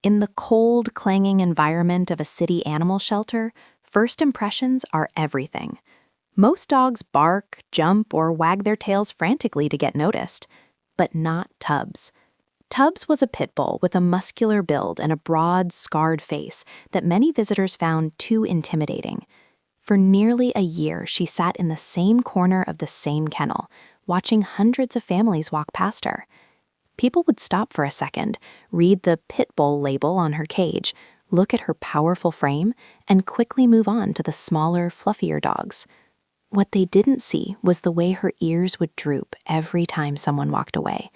In the cold, clanging environment of a city animal shelter, first impressions are everything. Most dogs bark, jump, or wag their tails frantically to get noticed, but not Tubbs. Tubbs was a pit bull with a muscular build and a broad, scarred face that many visitors found too intimidating. For nearly a year, she sat in the same corner of the same kennel, watching hundreds of families walk past her. People would stop for a second, read the Pitbull label on her cage, look at her powerful frame, and quickly move on to the smaller, fluffier dogs. What they didn't see was the way her ears would droop every time someone walked away.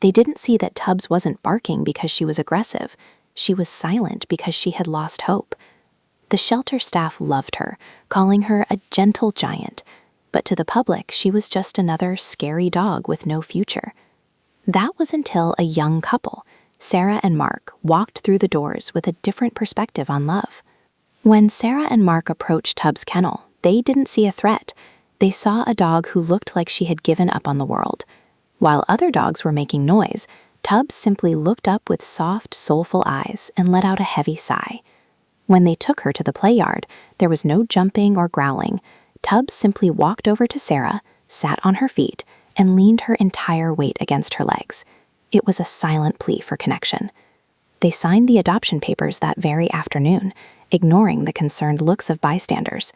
They didn't see that Tubbs wasn't barking because she was aggressive. She was silent because she had lost hope. The shelter staff loved her, calling her a gentle giant, but to the public, she was just another scary dog with no future. That was until a young couple, Sarah and Mark, walked through the doors with a different perspective on love. When Sarah and Mark approached Tubbs' kennel, they didn't see a threat. They saw a dog who looked like she had given up on the world. While other dogs were making noise, Tubbs simply looked up with soft, soulful eyes and let out a heavy sigh. When they took her to the play yard, there was no jumping or growling. Tubbs simply walked over to Sarah, sat on her feet, and leaned her entire weight against her legs. It was a silent plea for connection. They signed the adoption papers that very afternoon, ignoring the concerned looks of bystanders.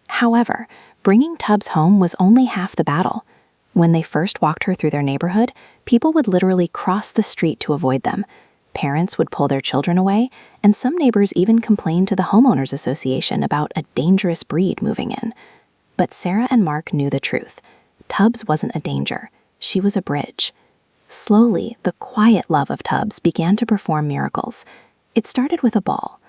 However, bringing Tubbs home was only half the battle. When they first walked her through their neighborhood, people would literally cross the street to avoid them. Parents would pull their children away, and some neighbors even complained to the homeowners association about a dangerous breed moving in. But Sarah and Mark knew the truth. Tubbs wasn't a danger. She was a bridge. Slowly, the quiet love of Tubbs began to perform miracles. It started with a ball.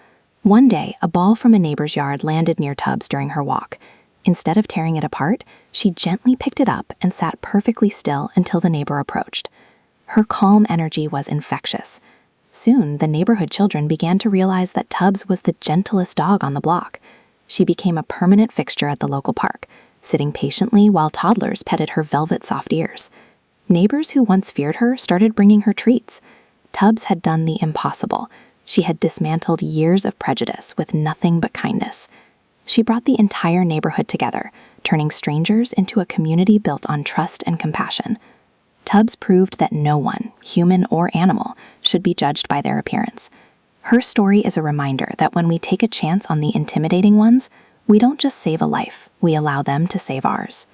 One day, a ball from a neighbor's yard landed near Tubbs during her walk. Instead of tearing it apart, she gently picked it up and sat perfectly still until the neighbor approached. Her calm energy was infectious. Soon, the neighborhood children began to realize that Tubbs was the gentlest dog on the block. She became a permanent fixture at the local park, sitting patiently while toddlers petted her velvet soft ears. Neighbors who once feared her started bringing her treats. Tubbs had done the impossible. She had dismantled years of prejudice with nothing but kindness. She brought the entire neighborhood together, turning strangers into a community built on trust and compassion. Tubbs proved that no one, human or animal, should be judged by their appearance. Her story is a reminder that when we take a chance on the intimidating ones, we don't just save a life, we allow them to save ours.